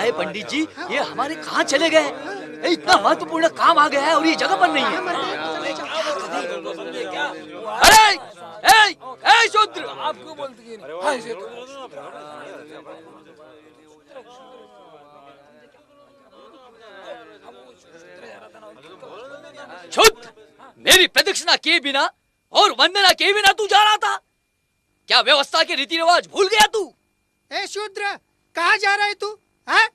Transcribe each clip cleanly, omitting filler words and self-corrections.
है पंडित जी, ये हमारे कहाँ चले गए? इतना महत्वपूर्ण काम आ गया है और ये जगह बन नहीं है। अरे शूद्र, आपको बोलती है शूद्र, मेरी प्रदक्षिणा किए बिना और वंदना किए बिना तू जा रहा था? क्या व्यवस्था के रीति रिवाज भूल गया तू? ए शूद्र, कहाँ जा रहा है तू? है?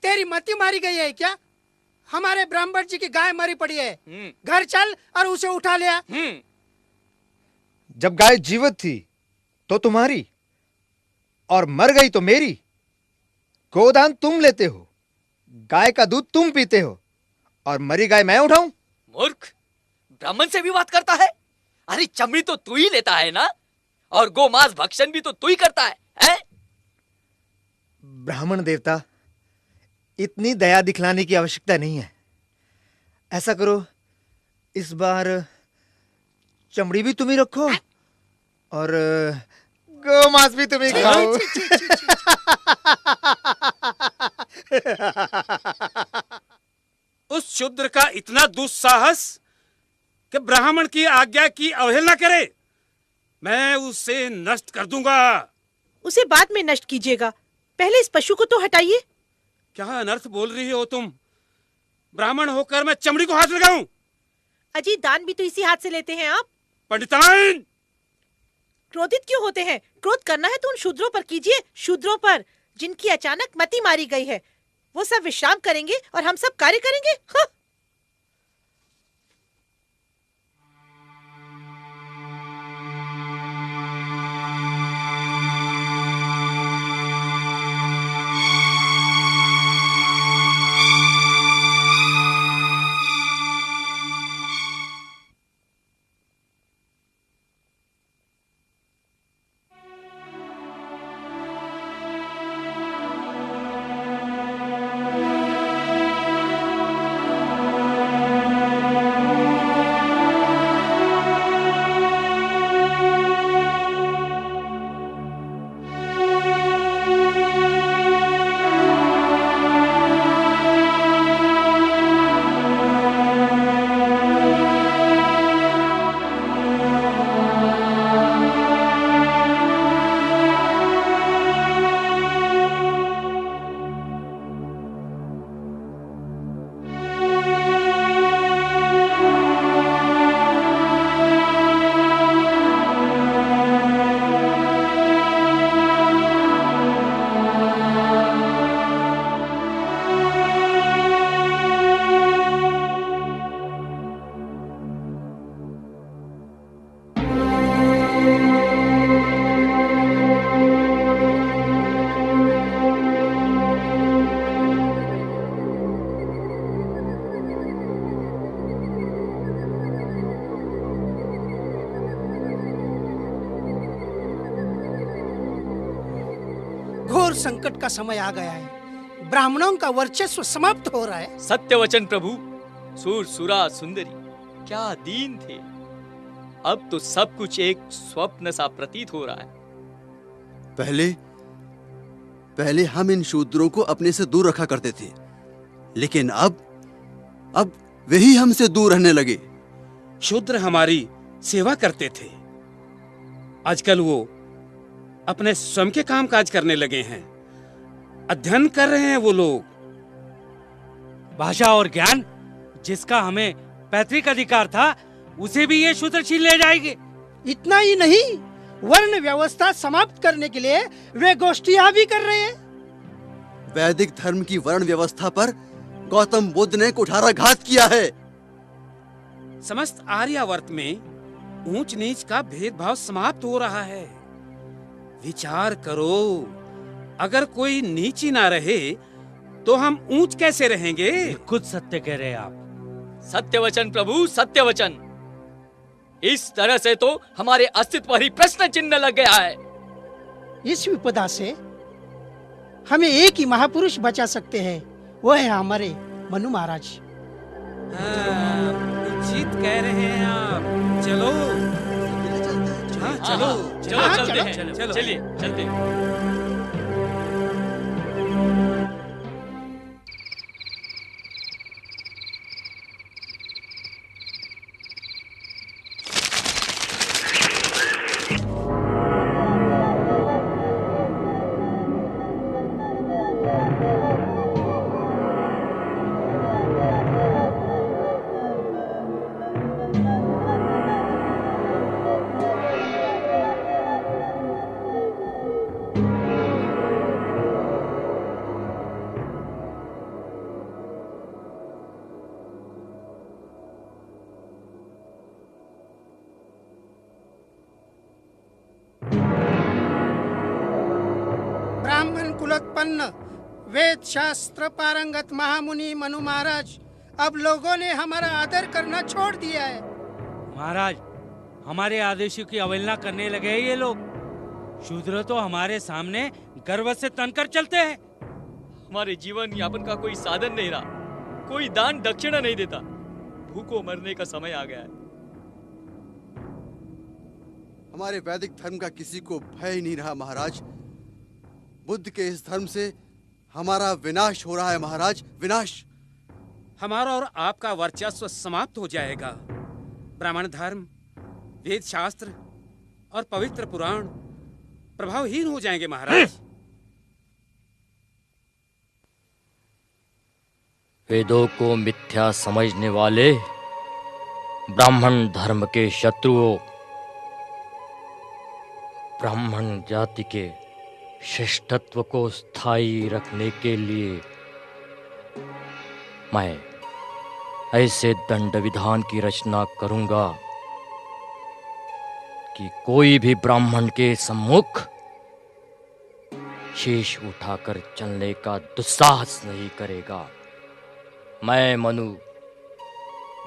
तेरी मति मारी गई है क्या? हमारे ब्राह्मण जी की गाय मरी पड़ी है, घर चल और उसे उठा लिया। जब गाय जीवित थी तो तुम्हारी और मर गई तो मेरी। गोदान तुम लेते हो, गाय का दूध तुम पीते हो और मरी गाय मैं उठाऊं? मूर्ख, ब्राह्मण से भी बात करता है? अरे चमड़ी तो तू ही लेता है ना, और गोमांस भक्षण भी तो तू ही करता है? ब्राह्मण देवता, इतनी दया दिखलाने की आवश्यकता नहीं है। ऐसा करो, इस बार चमड़ी भी तुम ही रखो और गोमांस भी तुम ही खाओ। उस शूद्र का इतना दुस्साहस कि ब्राह्मण की आज्ञा की अवहेलना करे। मैं उसे नष्ट कर दूंगा। उसे बाद में नष्ट कीजिएगा, पहले इस पशु को तो हटाइए। क्या अनर्थ बोल रही हो तुम? ब्राह्मण होकर मैं चमड़ी को हाथ लगाऊं? अजी, दान भी तो इसी हाथ से लेते हैं आप। पंडिताइन, क्रोधित क्यों होते हैं? क्रोध करना है तो उन शूद्रों पर कीजिए, शूद्रों पर जिनकी अचानक मति मारी गई है। वो सब विश्राम करेंगे और हम सब कार्य करेंगे। हाँ। घोर संकट का समय आ गया है। ब्राह्मणों का वर्चस्व समाप्त हो रहा है। सत्य वचन प्रभु। सूर सुरा सुंदरी क्या दीन थे, अब तो सब कुछ एक स्वप्न सा प्रतीत हो रहा है। पहले हम इन शूद्रों को अपने से दूर रखा करते थे, लेकिन अब वही हमसे दूर रहने लगे। शूद्र हमारी सेवा करते थे, आजकल वो अपने स्वयं के काम काज करने लगे हैं। अध्ययन कर रहे हैं वो लोग। भाषा और ज्ञान जिसका हमें पैतृक अधिकार था, उसे भी ये शूद्र छीन ले जाएंगे। इतना ही नहीं, वर्ण व्यवस्था समाप्त करने के लिए वे गोष्ठियां भी कर रहे हैं। वैदिक धर्म की वर्ण व्यवस्था पर गौतम बुद्ध ने कुठाराघात किया है। समस्त आर्यावर्त में ऊंच नीच का भेदभाव समाप्त हो रहा है। विचार करो, अगर कोई नीच ही ना रहे तो हम ऊंच कैसे रहेंगे? खुद सत्य कह रहे हैं आप। सत्य वचन प्रभु, सत्य वचन। इस तरह से तो हमारे अस्तित्व पर ही प्रश्न चिन्ह लग गया है। इस विपदा से हमें एक ही महापुरुष बचा सकते हैं, वो है हमारे मनु महाराज। उचित कह रहे हैं आप। चलो चलो चलते हैं, चलिए चलते हैं। कुलोत्पन्न वेद शास्त्र पारंगत महामुनि मनु महाराज, अब लोगों ने हमारा आदर करना छोड़ दिया है। महाराज, हमारे आदेशों की अवहेलना करने लगे हैं ये लोग। शूद्र तो हमारे सामने गर्व से तनकर चलते हैं। हमारे जीवन यापन का कोई साधन नहीं रहा, कोई दान दक्षिणा नहीं देता। भूखों मरने का समय आ गया है। हमारे वैदिक धर्म का किसी को भय ही नहीं रहा महाराज। बुद्ध के इस धर्म से हमारा विनाश हो रहा है महाराज, विनाश। हमारा और आपका वर्चस्व समाप्त हो जाएगा। ब्राह्मण धर्म, वेद शास्त्र और पवित्र पुराण प्रभावहीन हो जाएंगे महाराज। वेदों को मिथ्या समझने वाले ब्राह्मण धर्म के शत्रुओं, ब्राह्मण जाति के श्रेष्ठत्व को स्थायी रखने के लिए मैं ऐसे दंड विधान की रचना करूंगा कि कोई भी ब्राह्मण के सम्मुख शीश उठाकर चलने का दुस्साहस नहीं करेगा। मैं मनु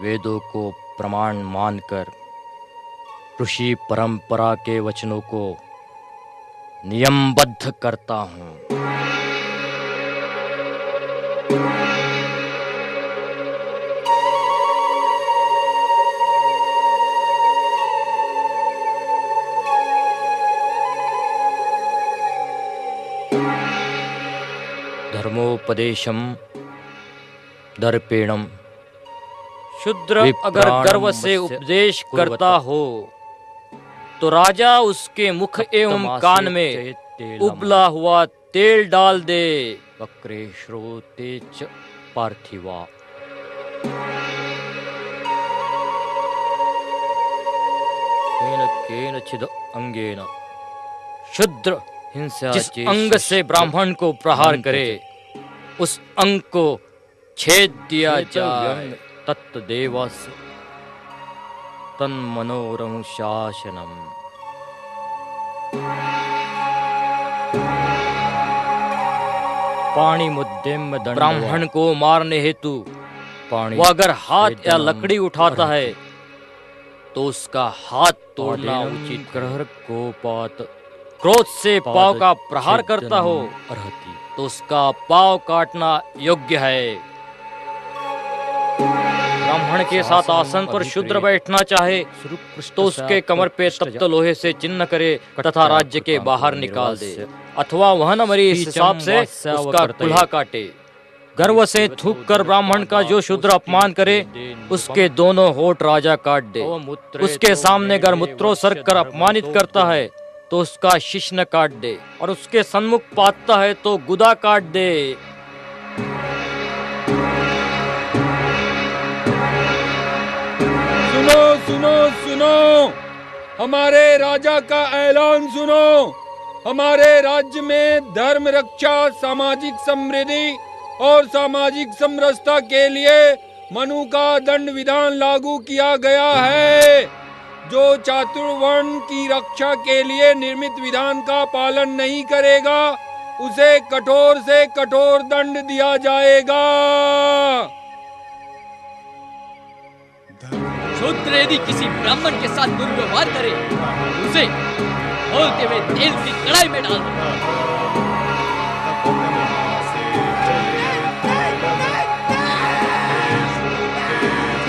वेदों को प्रमाण मानकर ऋषि परंपरा के वचनों को नियमबद्ध करता हूं। धर्मोपदेशम दर्पेणम। शूद्र अगर गर्व से उपदेश करता हो तो राजा उसके मुख एवं कान में उबला हुआ तेल डाल दे। वक्रे श्रोते च पार्थिवा। केनचिद अंगेन। शूद्र जिस अंग से ब्राह्मण को प्रहार करे उस अंग को छेद दिया जाए। तत्देवस्य तन्मनोरम शासनम। पाणी मुद्देम दंड। ब्राह्मण को मारने हेतु वो अगर हाथ या लकड़ी उठाता है तो उसका हाथ तोड़ना उचित। ग्रह कोपात। क्रोध से पांव का प्रहार करता हो तो उसका पांव काटना योग्य है। ब्राह्मण के साथ आसन पर शूद्र बैठना चाहे तो उसके कमर पे तप्त लोहे से चिन्ह करे तथा राज्य के बाहर निकाल दे, अथवा वह न मरे इस हिसाब से उसका कुल्हा काटे। गर्व से थूक कर ब्राह्मण का जो शूद्र अपमान करे उसके दोनों होठ राजा काट दे। उसके सामने अगर मूत्रोत्सर्ग कर अपमानित करता है तो उसका शिश्न काट दे, और उसके सन्मुख पातता है तो गुदा काट दे। सुनो सुनो सुनो, हमारे राजा का ऐलान सुनो। हमारे राज्य में धर्म रक्षा, सामाजिक समृद्धि और सामाजिक समरसता के लिए मनु का दंड विधान लागू किया गया है। जो चातुर्वर्ण की रक्षा के लिए निर्मित विधान का पालन नहीं करेगा उसे कठोर से कठोर दंड दिया जाएगा। शूद्र यदि किसी ब्राह्मण के साथ दुर्व्यवहार करे उसे खोलते हुए तेल की कढ़ाई में डाल दो।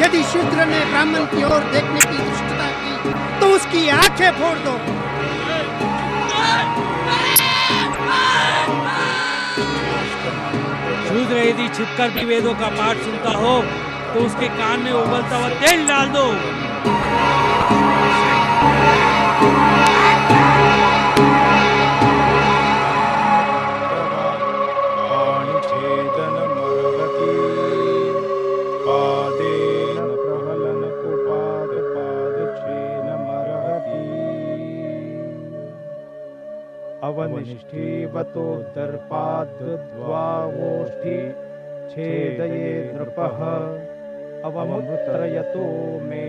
यदि शूद्र ने ब्राह्मण की ओर देखने की दुष्टता की तो उसकी आंखें फोड़ दो। शूद्र यदि छिपकर भी वेदों का पाठ सुनता हो तो उसके कान में उबलता हुआ तेल डाल दो। अवनिष्ठीवतो दर्पाद्वावोष्ठी छेदये नृपः अवमुत्रयतो मे।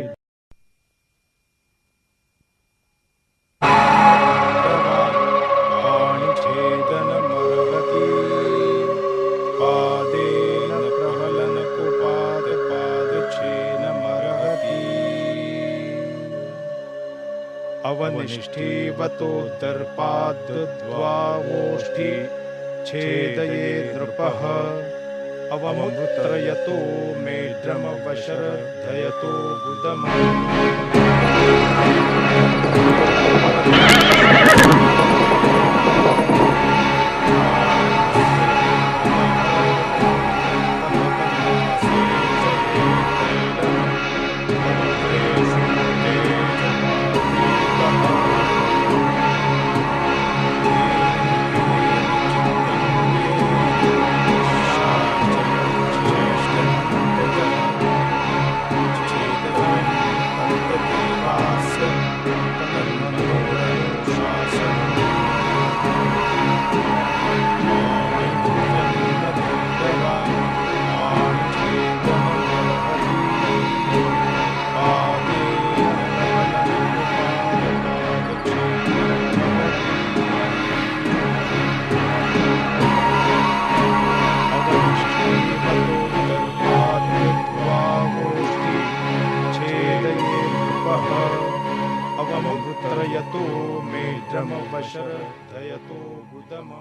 पाणिछेदनमर्हति अनिष्ठीवतोदर्पाद्द्वावोष्ठी छेदये नृपः अवमुत्रयतो मेढ्रमवशर्धयतो अवमुत्रयतो मेढ्रमवशर्धयतो बुदम्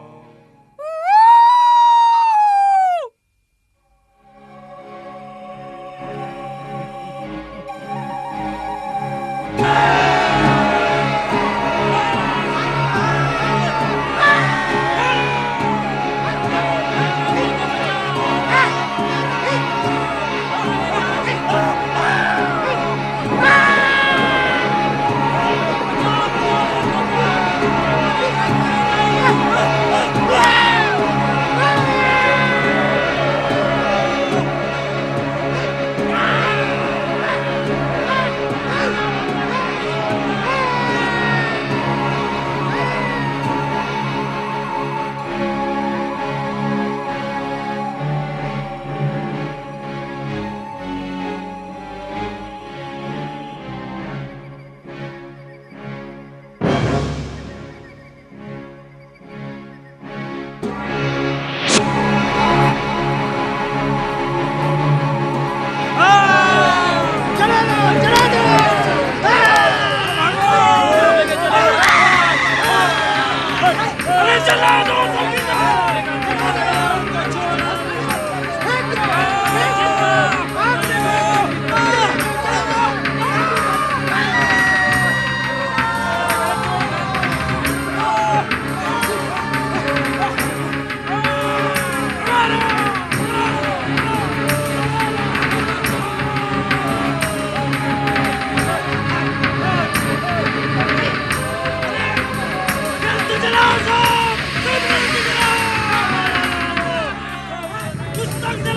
Stop